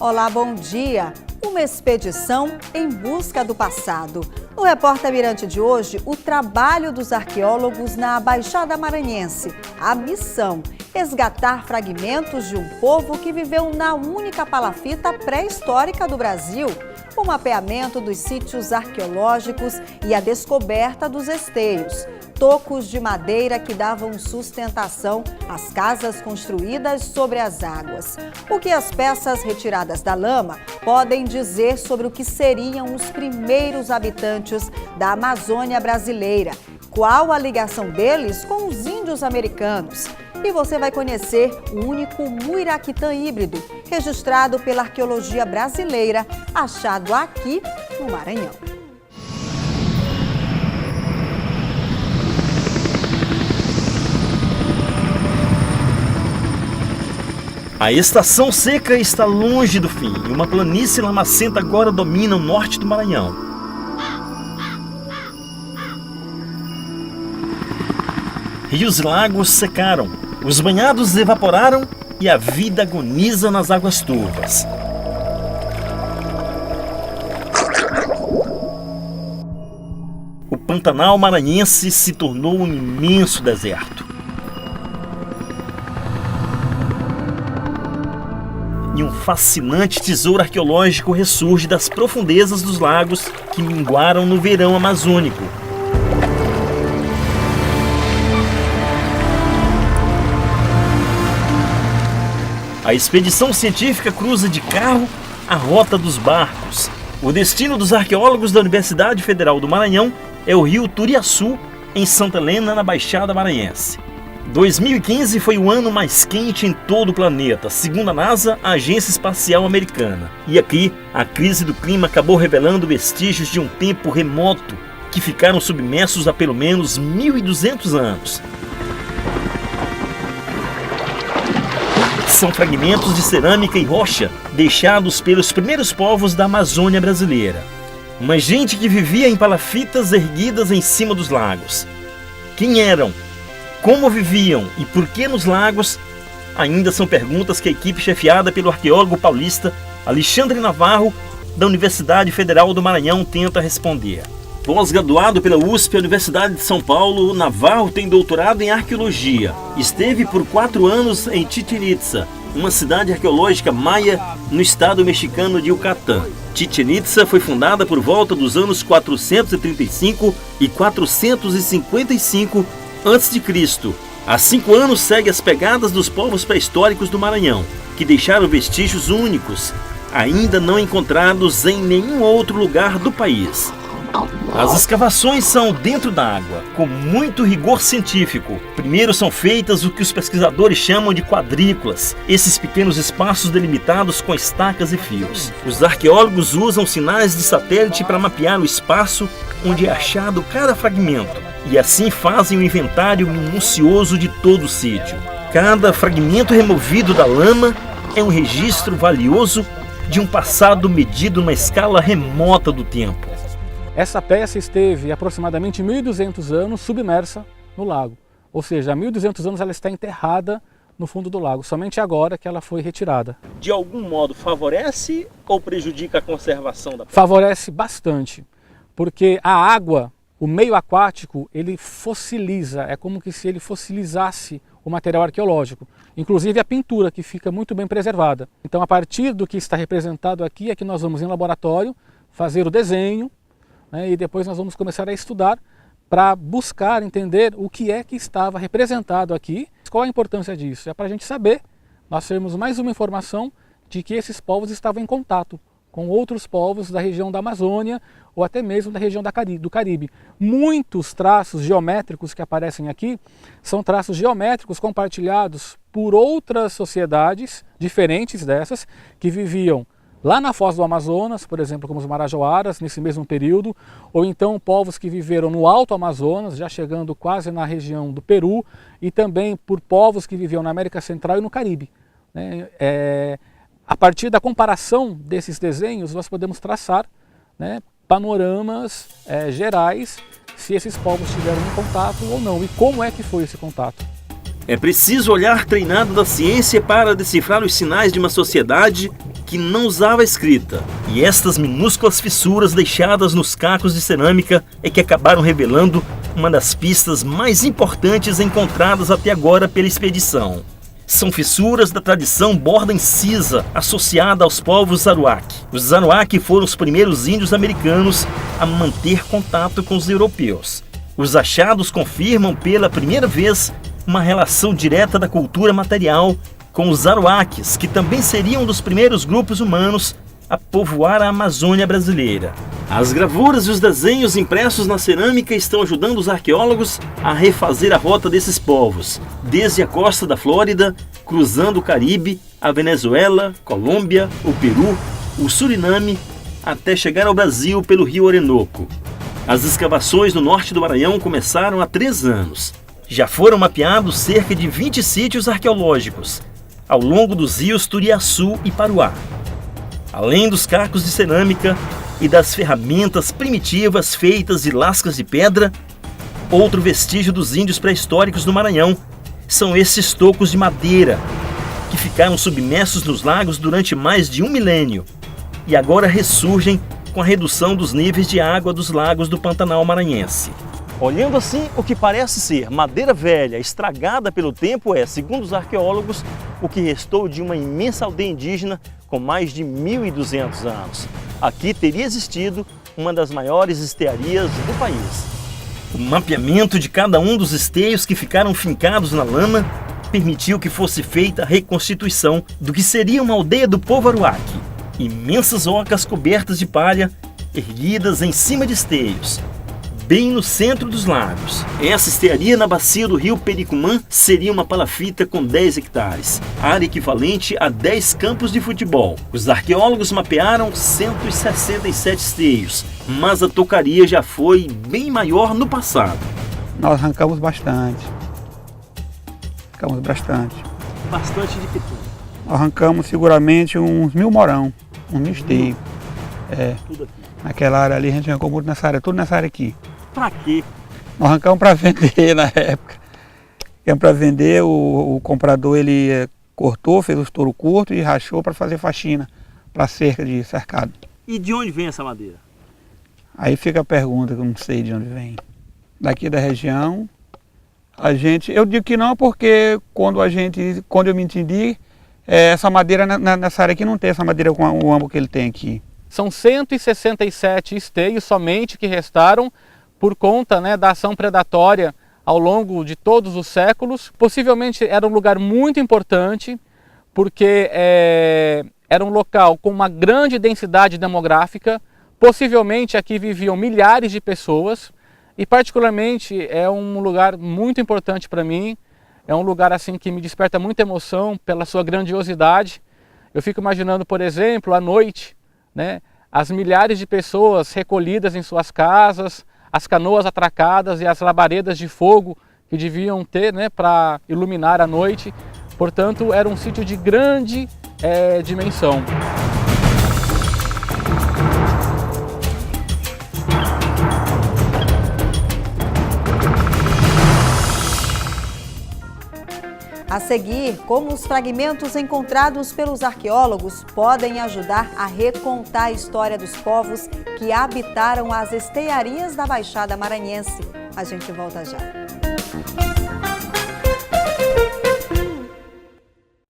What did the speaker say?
Olá, bom dia! Uma expedição em busca do passado. No Repórter Mirante de hoje, o trabalho dos arqueólogos na Baixada Maranhense. A missão: resgatar fragmentos de um povo que viveu na única palafita pré-histórica do Brasil. O mapeamento dos sítios arqueológicos e a descoberta dos esteios. Tocos de madeira que davam sustentação às casas construídas sobre as águas. O que as peças retiradas da lama podem dizer sobre o que seriam os primeiros habitantes da Amazônia brasileira? Qual a ligação deles com os índios americanos? E você vai conhecer o único Muiraquitã híbrido, registrado pela arqueologia brasileira, achado aqui no Maranhão. A estação seca está longe do fim e uma planície lamacenta agora domina o norte do Maranhão. Rios e lagos secaram, os banhados evaporaram e a vida agoniza nas águas turvas. O Pantanal maranhense se tornou um imenso deserto. E um fascinante tesouro arqueológico ressurge das profundezas dos lagos que minguaram no verão amazônico. A expedição científica cruza de carro a rota dos barcos. O destino dos arqueólogos da Universidade Federal do Maranhão é o rio Turiaçu, em Santa Helena, na Baixada Maranhense. 2015 foi o ano mais quente em todo o planeta, segundo a NASA, a Agência Espacial Americana. E aqui, a crise do clima acabou revelando vestígios de um tempo remoto que ficaram submersos há pelo menos 1.200 anos. São fragmentos de cerâmica e rocha deixados pelos primeiros povos da Amazônia brasileira. Uma gente que vivia em palafitas erguidas em cima dos lagos. Quem eram? Como viviam e por que nos lagos? Ainda são perguntas que a equipe chefiada pelo arqueólogo paulista Alexandre Navarro, da Universidade Federal do Maranhão, tenta responder. Pós-graduado pela USP, Universidade de São Paulo, o Navarro tem doutorado em arqueologia. Esteve por 4 anos em Chichén Itzá, uma cidade arqueológica maia no estado mexicano de Yucatán. Chichén Itzá foi fundada por volta dos anos 435 e 455 a.C. Há 5 anos segue as pegadas dos povos pré-históricos do Maranhão, que deixaram vestígios únicos, ainda não encontrados em nenhum outro lugar do país. As escavações são dentro da água, com muito rigor científico. Primeiro são feitas o que os pesquisadores chamam de quadrículas, esses pequenos espaços delimitados com estacas e fios. Os arqueólogos usam sinais de satélite para mapear o espaço onde é achado cada fragmento, e assim fazem um inventário minucioso de todo o sítio. Cada fragmento removido da lama é um registro valioso de um passado medido numa escala remota do tempo. Essa peça esteve aproximadamente 1.200 anos submersa no lago, ou seja, há 1.200 anos ela está enterrada no fundo do lago, somente agora que ela foi retirada. De algum modo favorece ou prejudica a conservação da peça? Favorece bastante, porque a água, o meio aquático, ele fossiliza, é como se ele fossilizasse o material arqueológico, inclusive a pintura, que fica muito bem preservada. Então, a partir do que está representado aqui, é que nós vamos em laboratório fazer o desenho, e depois nós vamos começar a estudar para buscar entender o que é que estava representado aqui. Qual a importância disso? É para a gente saber, nós termos mais uma informação de que esses povos estavam em contato com outros povos da região da Amazônia ou até mesmo da região do Caribe. Muitos traços geométricos que aparecem aqui são traços geométricos compartilhados por outras sociedades diferentes dessas que viviam lá na foz do Amazonas, por exemplo, como os Marajoaras, nesse mesmo período, ou então povos que viveram no Alto Amazonas, já chegando quase na região do Peru, e também por povos que viviam na América Central e no Caribe. A partir da comparação desses desenhos, nós podemos traçar panoramas gerais, se esses povos tiveram um contato ou não, e como é que foi esse contato. É preciso olhar treinado da ciência para decifrar os sinais de uma sociedade que não usava escrita. E estas minúsculas fissuras deixadas nos cacos de cerâmica é que acabaram revelando uma das pistas mais importantes encontradas até agora pela expedição. São fissuras da tradição borda incisa associada aos povos Arawak. Os Arawak foram os primeiros índios americanos a manter contato com os europeus. Os achados confirmam pela primeira vez uma relação direta da cultura material com os Arawakes, que também seriam um dos primeiros grupos humanos a povoar a Amazônia brasileira. As gravuras e os desenhos impressos na cerâmica estão ajudando os arqueólogos a refazer a rota desses povos, desde a costa da Flórida, cruzando o Caribe, a Venezuela, Colômbia, o Peru, o Suriname, até chegar ao Brasil pelo rio Orinoco. As escavações no norte do Maranhão começaram há 3 anos. Já foram mapeados cerca de 20 sítios arqueológicos, ao longo dos rios Turiaçu e Paruá. Além dos cacos de cerâmica e das ferramentas primitivas feitas de lascas de pedra, outro vestígio dos índios pré-históricos do Maranhão são esses tocos de madeira, que ficaram submersos nos lagos durante mais de 1 milênio e agora ressurgem com a redução dos níveis de água dos lagos do Pantanal maranhense. Olhando assim, o que parece ser madeira velha, estragada pelo tempo é, segundo os arqueólogos, o que restou de uma imensa aldeia indígena com mais de 1.200 anos. Aqui teria existido uma das maiores estearias do país. O mapeamento de cada um dos esteios que ficaram fincados na lama permitiu que fosse feita a reconstituição do que seria uma aldeia do povo Arawak. Imensas ocas cobertas de palha, erguidas em cima de esteios, bem no centro dos lagos. Essa estearia na bacia do rio Pericumã seria uma palafita com 10 hectares, área equivalente a 10 campos de futebol. Os arqueólogos mapearam 167 esteios, mas a tocaria já foi bem maior no passado. Nós arrancamos bastante. Bastante de que tudo? Nós arrancamos seguramente uns 1.000 morão, uns 1.000 esteios. Tudo aqui. Naquela área ali a gente arrancou muito nessa área, tudo nessa área aqui. Pra quê? Nós arrancamos para vender na época. Arrancamos para vender, o comprador ele cortou, fez o estouro curto e rachou para fazer faxina, para cerca de cercado. E de onde vem essa madeira? Aí fica a pergunta, que eu não sei de onde vem. Daqui da região, eu digo que não porque quando eu me entendi, essa madeira nessa área aqui não tem essa madeira com o âmbito que ele tem aqui. São 167 esteios somente que restaram por conta, da ação predatória ao longo de todos os séculos. Possivelmente era um lugar muito importante, porque era um local com uma grande densidade demográfica. Possivelmente aqui viviam milhares de pessoas e particularmente é um lugar muito importante para mim. É um lugar assim que me desperta muita emoção pela sua grandiosidade. Eu fico imaginando, por exemplo, à noite, as milhares de pessoas recolhidas em suas casas, as canoas atracadas e as labaredas de fogo que deviam ter para iluminar a noite. Portanto, era um sítio de grande dimensão. A seguir, como os fragmentos encontrados pelos arqueólogos podem ajudar a recontar a história dos povos que habitaram as estearias da Baixada Maranhense. A gente volta já.